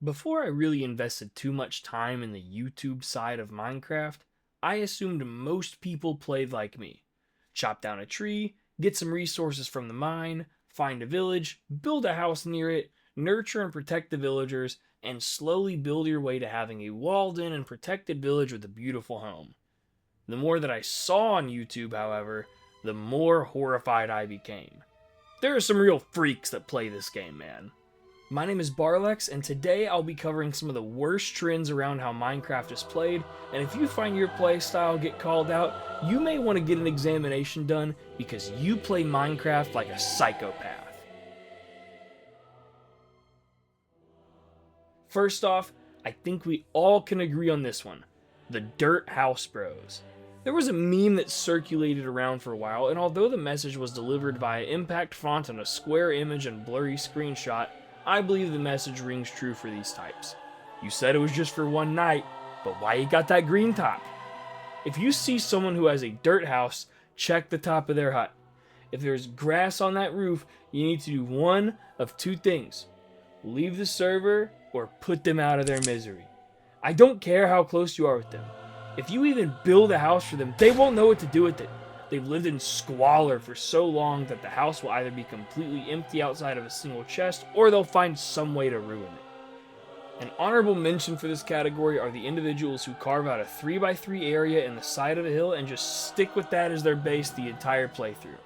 Before I really invested too much time in the YouTube side of Minecraft, I assumed most people played like me. Chop down a tree, get some resources from the mine, find a village, build a house near it, nurture and protect the villagers, and slowly build your way to having a walled in and protected village with a beautiful home. The more that I saw on YouTube, however, the more horrified I became. There are some real freaks that play this game, man. My name is Barlex, and today I'll be covering some of the worst trends around how Minecraft is played, and if you find your playstyle get called out, you may want to get an examination done because you play Minecraft like a psychopath. First off, I think we all can agree on this one: the Dirt House Bros. There was a meme that circulated around for a while, and although the message was delivered via impact font on a square image and blurry screenshot, I believe the message rings true for these types. You said it was just for one night, but why you got that green top? If you see someone who has a dirt house, check the top of their hut. If there's grass on that roof, you need to do one of two things: leave the server or put them out of their misery. I don't care how close you are with them. If you even build a house for them, they won't know what to do with it. They've lived in squalor for so long that the house will either be completely empty outside of a single chest, or they'll find some way to ruin it. An honorable mention for this category are the individuals who carve out a 3x3 area in the side of a hill and just stick with that as their base the entire playthrough.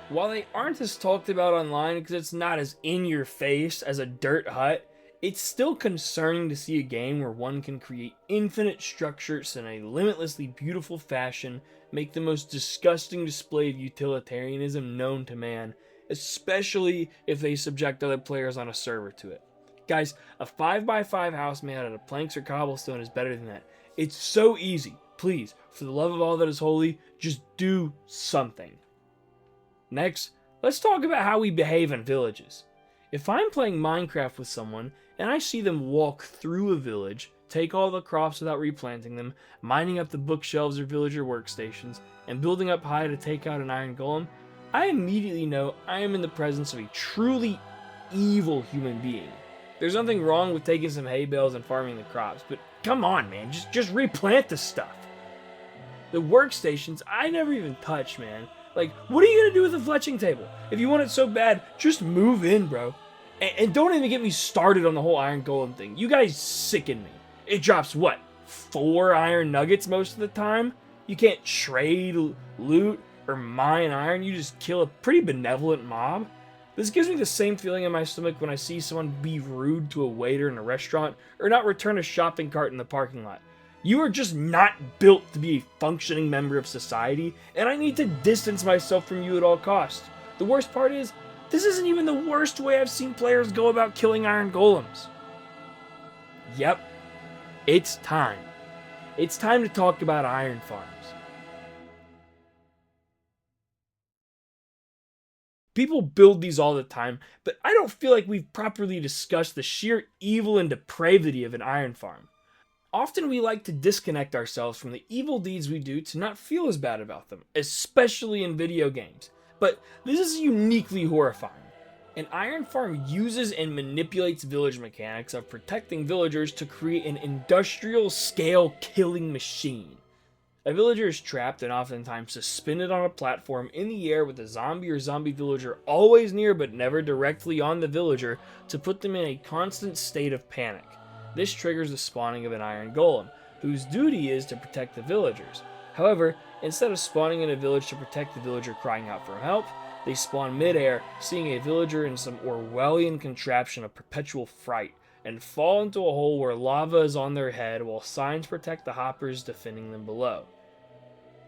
While they aren't as talked about online because it's not as in your face as a dirt hut, it's still concerning to see a game where one can create infinite structures in a limitlessly beautiful fashion, make the most disgusting display of utilitarianism known to man, especially if they subject other players on a server to it. Guys, a 5x5 house made out of planks or cobblestone is better than that. It's so easy. Please, for the love of all that is holy, just do something. Next, let's talk about how we behave in villages. If I'm playing Minecraft with someone and I see them walk through a village, take all the crops without replanting them, mining up the bookshelves or villager workstations, and building up high to take out an iron golem, I immediately know I am in the presence of a truly evil human being. There's nothing wrong with taking some hay bales and farming the crops, but come on, man, just replant the stuff. The workstations I never even touch, man. Like, what are you gonna do with a fletching table? If you want it so bad, just move in, bro. And don't even get me started on the whole iron golem thing. You guys sicken me. It drops, what, 4 iron nuggets most of the time? You can't trade, loot, or mine iron. You just kill a pretty benevolent mob. This gives me the same feeling in my stomach when I see someone be rude to a waiter in a restaurant or not return a shopping cart in the parking lot. You are just not built to be a functioning member of society, and I need to distance myself from you at all costs. The worst part is, this isn't even the worst way I've seen players go about killing iron golems. Yep, it's time. It's time to talk about iron farms. People build these all the time, but I don't feel like we've properly discussed the sheer evil and depravity of an iron farm. Often we like to disconnect ourselves from the evil deeds we do to not feel as bad about them, especially in video games. But this is uniquely horrifying. An iron farm uses and manipulates village mechanics of protecting villagers to create an industrial scale killing machine. A villager is trapped and oftentimes suspended on a platform in the air with a zombie or zombie villager always near but never directly on the villager to put them in a constant state of panic. This triggers the spawning of an iron golem, whose duty is to protect the villagers. However, instead of spawning in a village to protect the villager crying out for help, they spawn mid-air, seeing a villager in some Orwellian contraption of perpetual fright, and fall into a hole where lava is on their head while signs protect the hoppers defending them below.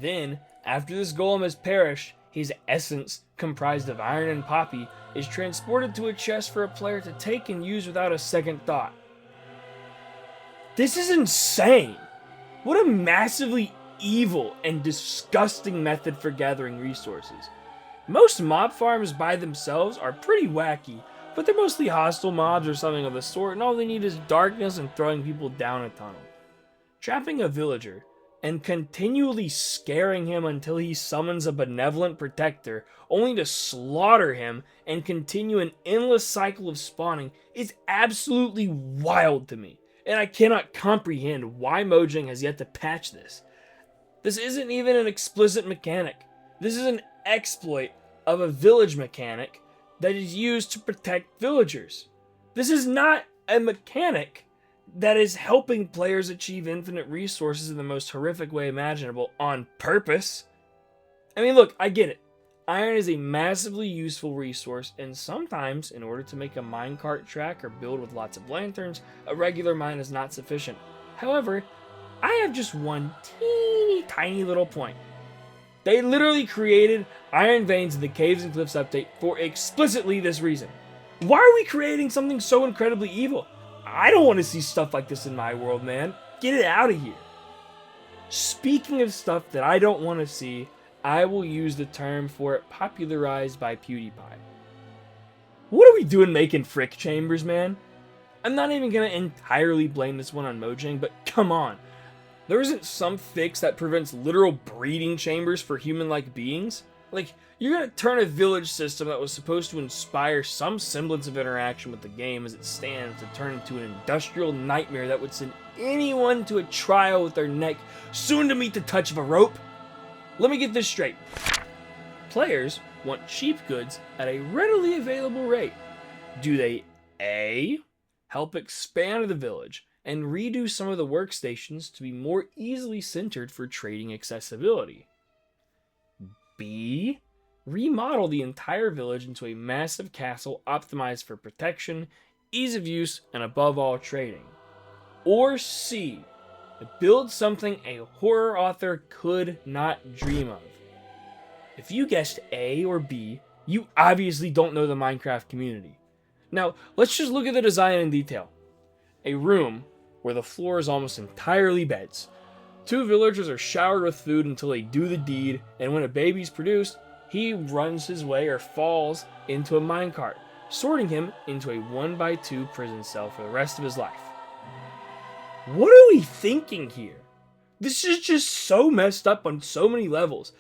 Then, after this golem has perished, his essence, comprised of iron and poppy, is transported to a chest for a player to take and use without a second thought. This is insane! What a massively evil and disgusting method for gathering resources. Most mob farms by themselves are pretty wacky, but they're mostly hostile mobs or something of the sort, and all they need is darkness and throwing people down a tunnel. Trapping a villager, and continually scaring him until he summons a benevolent protector, only to slaughter him and continue an endless cycle of spawning, is absolutely wild to me, and I cannot comprehend why Mojang has yet to patch this. This isn't even an explicit mechanic. This is an exploit of a village mechanic that is used to protect villagers. This is not a mechanic that is helping players achieve infinite resources in the most horrific way imaginable on purpose. I mean, look, I get it. Iron is a massively useful resource, and sometimes, in order to make a minecart track or build with lots of lanterns, a regular mine is not sufficient. However, I have just one teeny tiny little point. They literally created iron veins in the Caves and Cliffs update for explicitly this reason. Why are we creating something so incredibly evil? I don't want to see stuff like this in my world, man. Get it out of here. Speaking of stuff that I don't want to see, I will use the term for it popularized by PewDiePie. What are we doing making frick chambers, man? I'm not even going to entirely blame this one on Mojang, but come on. There isn't some fix that prevents literal breeding chambers for human-like beings? Like, you're going to turn a village system that was supposed to inspire some semblance of interaction with the game as it stands to turn into an industrial nightmare that would send anyone to a trial with their neck soon to meet the touch of a rope? Let me get this straight. Players want cheap goods at a readily available rate. Do they A, help expand the village and redo some of the workstations to be more easily centered for trading accessibility? B, remodel the entire village into a massive castle optimized for protection, ease of use, and above all, trading? Or C, build something a horror author could not dream of? If you guessed A or B, you obviously don't know the Minecraft community. Now, let's just look at the design in detail. A room where the floor is almost entirely beds. 2 villagers are showered with food until they do the deed, and when a baby's produced, he runs his way or falls into a minecart, sorting him into a 1x2 prison cell for the rest of his life. What are we thinking here? This is just so messed up on so many levels.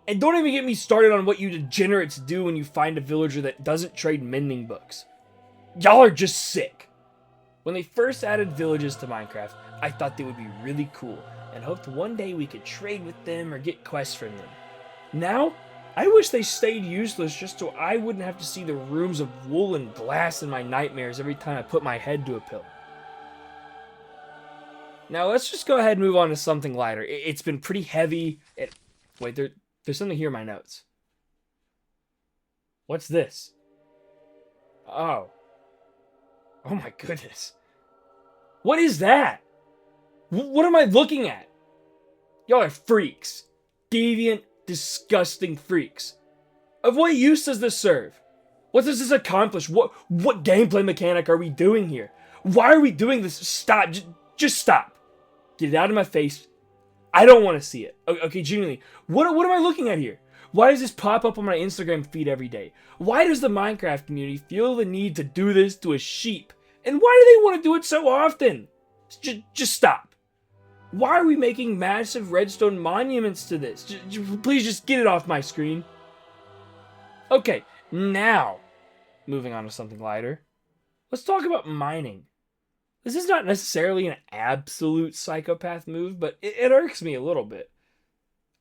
And don't even get me started on what you degenerates do when you find a villager that doesn't trade mending books. Y'all are just sick. When they first added villages to Minecraft, I thought they would be really cool and hoped one day we could trade with them or get quests from them. Now, I wish they stayed useless just so I wouldn't have to see the rooms of wool and glass in my nightmares every time I put my head to a pillow. Now let's just go ahead and move on to something lighter. It's been pretty heavy. Wait, there's something here in my notes. What's this? Oh my goodness. What is that? What am I looking at? Y'all are freaks. Deviant, disgusting freaks. Of what use does this serve? What does this accomplish? What gameplay mechanic are we doing here? Why are we doing this? Stop. Just stop. Get it out of my face. I don't want to see it. Okay, genuinely. What am I looking at here? Why does this pop up on my Instagram feed every day? Why does the Minecraft community feel the need to do this to a sheep? And why do they want to do it so often? Just stop. Why are we making massive redstone monuments to this? Please just get it off my screen. Okay, now, moving on to something lighter. Let's talk about mining. This is not necessarily an absolute psychopath move, but it irks me a little bit.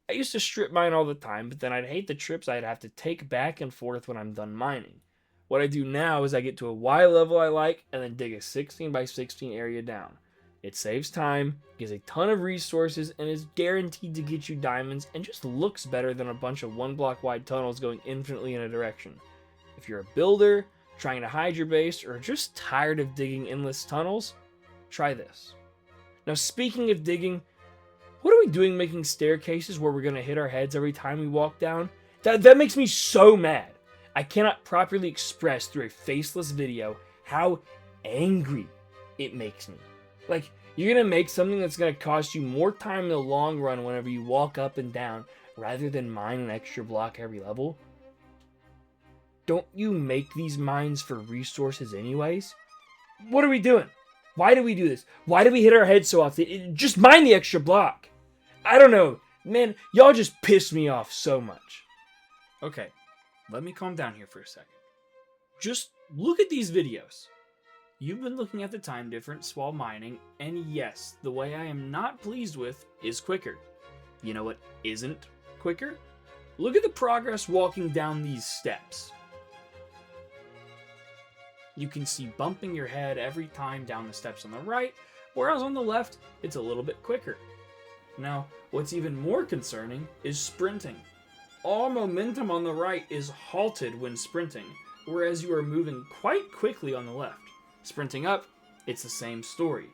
I used to strip mine all the time, but then I'd hate the trips I'd have to take back and forth when I'm done mining. What I do now is I get to a Y level I like, and then dig a 16x16 area down. It saves time, gives a ton of resources, and is guaranteed to get you diamonds, and just looks better than a bunch of 1 block wide tunnels going infinitely in a direction. If you're a builder, trying to hide your base, or just tired of digging endless tunnels, try this. Now, speaking of digging, what are we doing making staircases where we're going to hit our heads every time we walk down? That makes me so mad. I cannot properly express through a faceless video how angry it makes me. Like, you're going to make something that's going to cost you more time in the long run whenever you walk up and down, rather than mine an extra block every level? Don't you make these mines for resources anyways? What are we doing? Why do we do this? Why do we hit our heads so often? Just mine the extra block. I don't know. Man, y'all just piss me off so much. Okay, let me calm down here for a second. Just look at these videos. You've been looking at the time difference while mining, and yes, the way I am not pleased with is quicker. You know what isn't quicker? Look at the progress walking down these steps. You can see bumping your head every time down the steps on the right, whereas on the left, it's a little bit quicker. Now, what's even more concerning is sprinting. All momentum on the right is halted when sprinting, whereas you are moving quite quickly on the left. Sprinting up, it's the same story.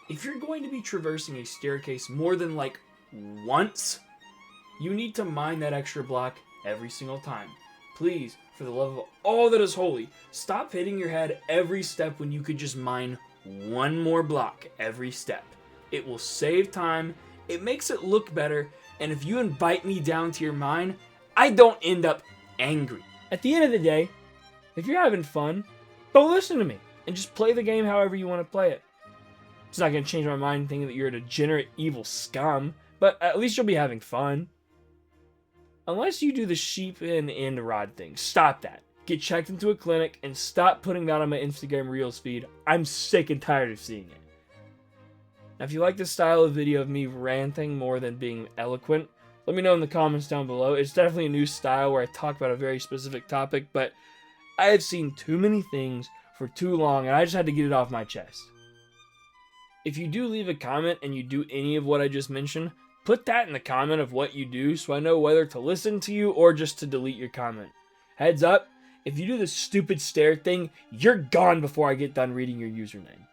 If you're going to be traversing a staircase more than like once, you need to mine that extra block every single time. Please, for the love of all that is holy, stop hitting your head every step when you could just mine one more block every step. It will save time, it makes it look better, and if you invite me down to your mine, I don't end up angry. At the end of the day, if you're having fun, don't listen to me and just play the game however you want to play it. It's not going to change my mind thinking that you're a degenerate, evil scum, but at least you'll be having fun. Unless you do the sheep and end rod thing. Stop that. Get checked into a clinic and stop putting that on my Instagram Reels feed. I'm sick and tired of seeing it. Now, if you like this style of video of me ranting more than being eloquent, let me know in the comments down below. It's definitely a new style where I talk about a very specific topic, but I have seen too many things for too long, and I just had to get it off my chest. If you do leave a comment and you do any of what I just mentioned, put that in the comment of what you do so I know whether to listen to you or just to delete your comment. Heads up, if you do the stupid stare thing, you're gone before I get done reading your username.